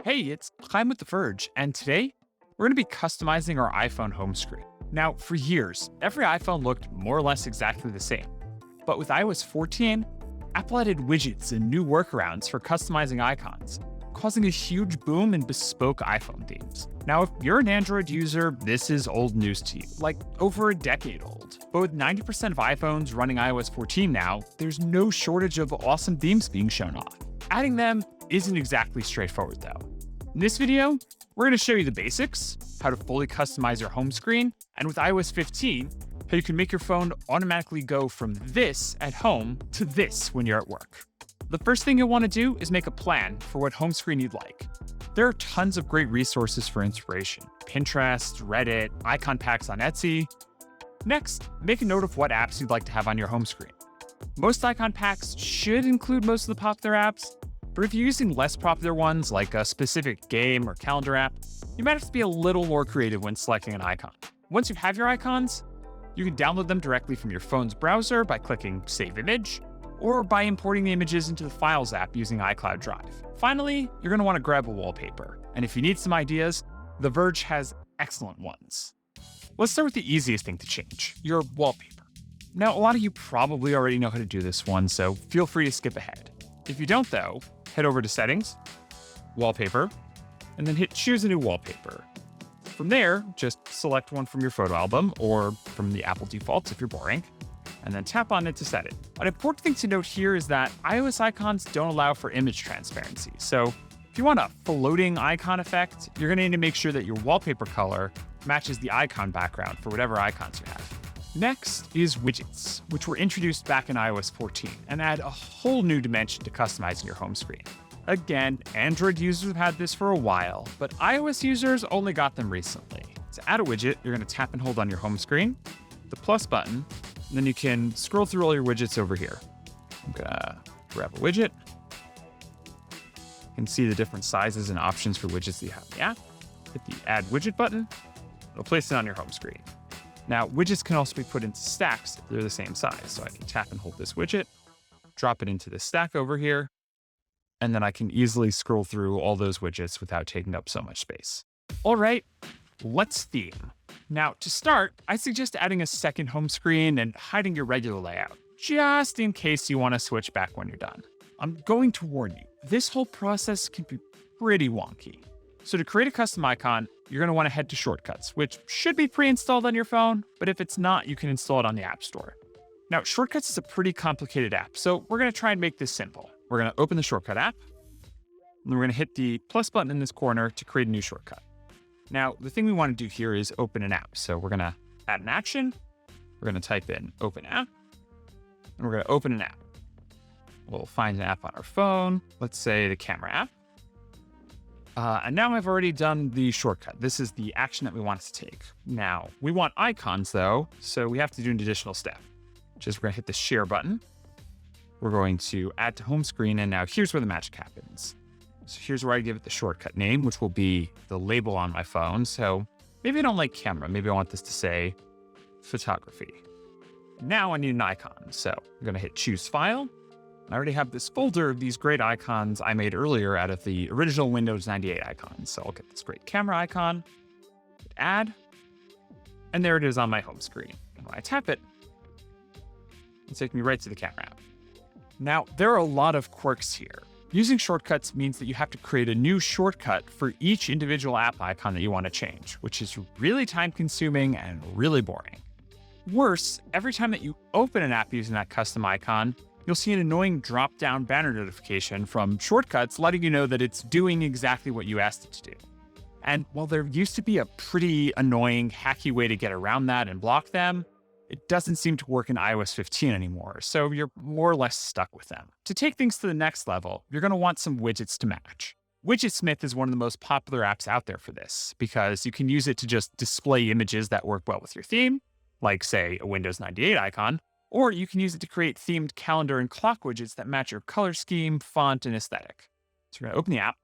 Hey, it's Climb with the Verge, and today we're going to be customizing our iPhone home screen. Now, for years, every iPhone looked more or less exactly the same. But with iOS 14, Apple added widgets and new workarounds for customizing icons, causing a huge boom in bespoke iPhone themes. Now, if you're an Android user, this is old news to you, like over a decade old. But with 90% of iPhones running iOS 14 now, there's no shortage of awesome themes being shown off. Adding them isn't exactly straightforward though. In this video, we're going to show you the basics, how to fully customize your home screen, and with iOS 15, how you can make your phone automatically go from this at home to this when you're at work. The first thing you'll want to do is make a plan for what home screen you'd like. There are tons of great resources for inspiration: Pinterest, Reddit, icon packs on Etsy. Next, make a note of what apps you'd like to have on your home screen. Most icon packs should include most of the popular apps, but if you're using less popular ones like a specific game or calendar app, you might have to be a little more creative when selecting an icon. Once you have your icons, you can download them directly from your phone's browser by clicking Save Image, or by importing the images into the Files app using iCloud Drive. Finally, you're going to want to grab a wallpaper, and if you need some ideas, The Verge has excellent ones. Let's start with the easiest thing to change: your wallpaper. Now, a lot of you probably already know how to do this one, so feel free to skip ahead. If you don't though, head over to Settings, Wallpaper, and then hit Choose a new wallpaper. From there, just select one from your photo album or from the Apple defaults if you're boring, and then tap on it to set it. An important thing to note here is that iOS icons don't allow for image transparency. So if you want a floating icon effect, you're going to need to make sure that your wallpaper color matches the icon background for whatever icons you have. Next is widgets, which were introduced back in iOS 14 and add a whole new dimension to customizing your home screen. Again, Android users have had this for a while, but iOS users only got them recently. To add a widget, you're going to tap and hold on your home screen, the plus button, and then you can scroll through all your widgets over here. I'm going to grab a widget. You can see the different sizes and options for widgets that you have in the app. Hit the Add Widget button. It'll place it on your home screen. Now, widgets can also be put into stacks if they're the same size. So I can tap and hold this widget, drop it into this stack over here, and then I can easily scroll through all those widgets without taking up so much space. All right, let's theme. Now, to start, I suggest adding a second home screen and hiding your regular layout, just in case you want to switch back when you're done. I'm going to warn you, this whole process can be pretty wonky. So to create a custom icon, you're going to want to head to Shortcuts, which should be pre-installed on your phone, but if it's not, you can install it on the App Store. Now, Shortcuts is a pretty complicated app, so we're going to try and make this simple. We're going to open the Shortcut app, and we're going to hit the plus button in this corner to create a new shortcut. Now, the thing we want to do here is open an app. So we're going to add an action, we're going to type in Open App, and we're going to open an app. We'll find an app on our phone, let's say the camera app. And now I've already done the shortcut. This is the action that we want it to take. Now, we want icons though, so we have to do an additional step, which is we're gonna hit the share button. We're going to add to home screen, and now here's where the magic happens. So here's where I give it the shortcut name, which will be the label on my phone. So maybe I don't like camera. Maybe I want this to say photography. Now I need an icon. So I'm gonna hit Choose File. I already have this folder of these great icons I made earlier out of the original Windows 98 icons. So I'll get this great camera icon, hit Add, and there it is on my home screen. And when I tap it, it'll take me right to the camera app. Now, there are a lot of quirks here. Using shortcuts means that you have to create a new shortcut for each individual app icon that you want to change, which is really time-consuming and really boring. Worse, every time that you open an app using that custom icon, you'll see an annoying drop-down banner notification from Shortcuts letting you know that it's doing exactly what you asked it to do. And while there used to be a pretty annoying, hacky way to get around that and block them, it doesn't seem to work in iOS 15 anymore, so you're more or less stuck with them. To take things to the next level, you're going to want some widgets to match. Widgetsmith is one of the most popular apps out there for this, because you can use it to just display images that work well with your theme, like, say, a Windows 98 icon, or you can use it to create themed calendar and clock widgets that match your color scheme, font, and aesthetic. So we're going to open the app,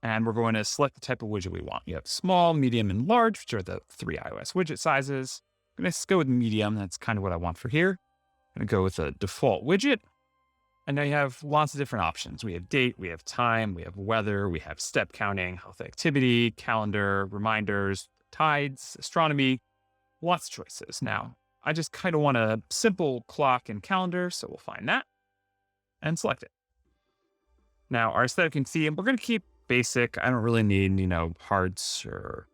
and we're going to select the type of widget we want. You have small, medium, and large, which are the 3 iOS widget sizes. I'm going to go with medium. That's kind of what I want for here. I'm going to go with a default widget. And now you have lots of different options. We have date, we have time, we have weather, we have step counting, health activity, calendar, reminders, tides, astronomy, lots of choices. Now, I just kind of want a simple clock and calendar, so we'll find that and select it. Now, our aesthetic and theme, we're going to keep basic. I don't really need, hearts or,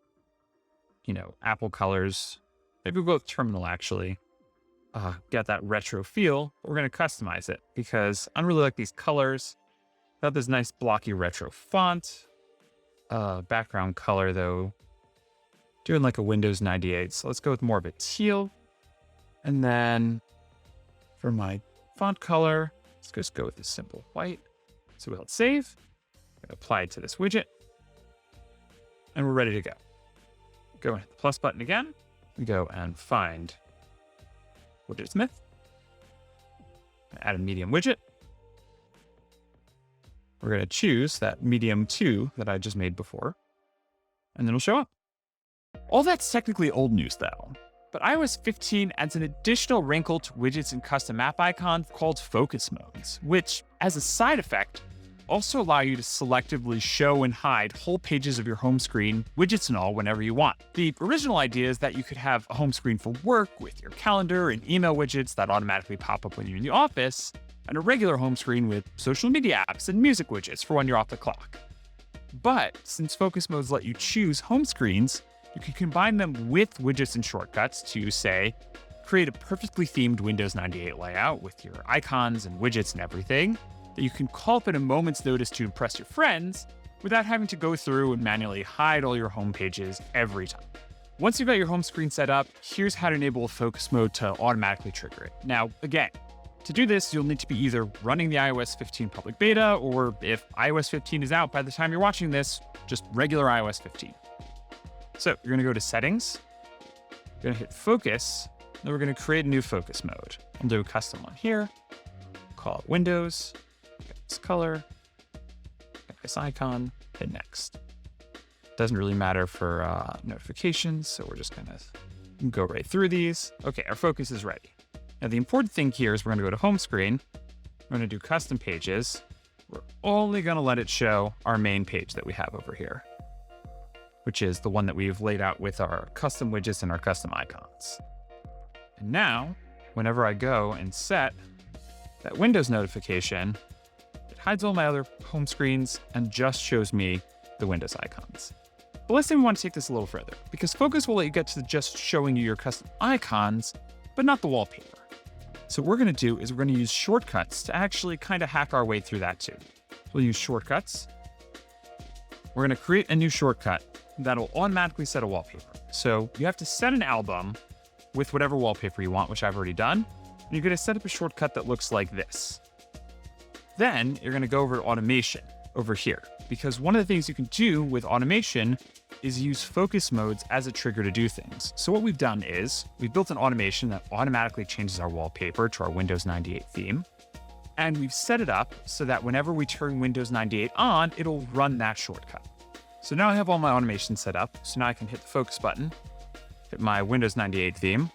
Apple colors. Maybe we'll go with terminal, actually. Got that retro feel, but we're going to customize it because I don't really like these colors. Got this nice blocky retro font. Background color, though, doing like a Windows 98. So let's go with more of a teal. And then for my font color, let's just go with this simple white. So we'll hit save, apply it to this widget, and we're ready to go. Go and hit the plus button again. We go and find Widget Smith. Add a medium widget. We're going to choose that medium 2 that I just made before, and then it'll show up. All that's technically old news though, but iOS 15 adds an additional wrinkle to widgets and custom app icons called focus modes, which, as a side effect, also allow you to selectively show and hide whole pages of your home screen, widgets and all, whenever you want. The original idea is that you could have a home screen for work with your calendar and email widgets that automatically pop up when you're in the office, and a regular home screen with social media apps and music widgets for when you're off the clock. But since focus modes let you choose home screens, you can combine them with widgets and shortcuts to, say, create a perfectly themed Windows 98 layout with your icons and widgets and everything that you can call up at a moment's notice to impress your friends without having to go through and manually hide all your home pages every time. Once you've got your home screen set up, here's how to enable focus mode to automatically trigger it. Now, again, to do this, you'll need to be either running the iOS 15 public beta, or if iOS 15 is out by the time you're watching this, just regular iOS 15. So you're gonna go to Settings, you're gonna hit Focus, then we're gonna create a new focus mode. I'll do a custom one here, call it Windows, get this color, get this icon, hit Next. Doesn't really matter for notifications, so we're just gonna go right through these. Okay, our focus is ready. Now the important thing here is we're gonna go to Home Screen, we're gonna do Custom Pages. We're only gonna let it show our main page that we have over here, which is the one that we've laid out with our custom widgets and our custom icons. And now, whenever I go and set that Windows notification, it hides all my other home screens and just shows me the Windows icons. But let's say we want to take this a little further, because Focus will let you get to just showing you your custom icons, but not the wallpaper. So what we're gonna do is we're gonna use shortcuts to actually kind of hack our way through that too. We'll use shortcuts. We're gonna create a new shortcut that'll automatically set a wallpaper. So you have to set an album with whatever wallpaper you want, which I've already done. And you're gonna set up a shortcut that looks like this. Then you're gonna go over to automation over here, because one of the things you can do with automation is use focus modes as a trigger to do things. So what we've done is we've built an automation that automatically changes our wallpaper to our Windows 98 theme. And we've set it up so that whenever we turn Windows 98 on, it'll run that shortcut. So now I have all my automation set up. So now I can hit the focus button, hit my Windows 98 theme,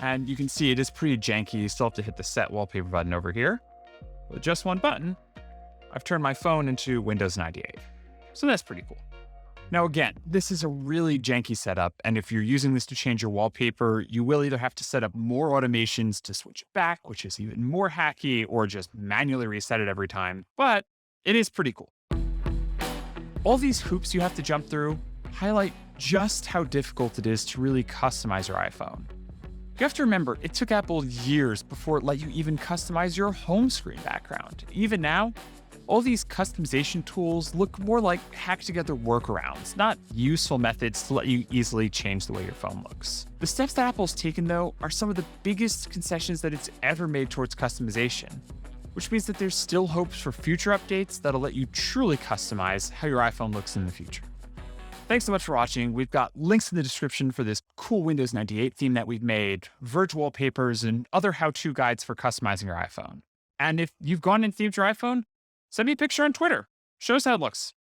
and you can see it is pretty janky. You still have to hit the set wallpaper button over here. With just one button, I've turned my phone into Windows 98. So that's pretty cool. Now again, this is a really janky setup, and if you're using this to change your wallpaper, you will either have to set up more automations to switch it back, which is even more hacky, or just manually reset it every time, but it is pretty cool. All these hoops you have to jump through highlight just how difficult it is to really customize your iPhone. You have to remember, it took Apple years before it let you even customize your home screen background. Even now, all these customization tools look more like hacked together workarounds, not useful methods to let you easily change the way your phone looks. The steps that Apple's taken, though, are some of the biggest concessions that it's ever made towards customization, which means that there's still hopes for future updates that'll let you truly customize how your iPhone looks in the future. Thanks so much for watching. We've got links in the description for this cool Windows 98 theme that we've made, Verge wallpapers, and other how-to guides for customizing your iPhone. And if you've gone and themed your iPhone, send me a picture on Twitter. Show us how it looks.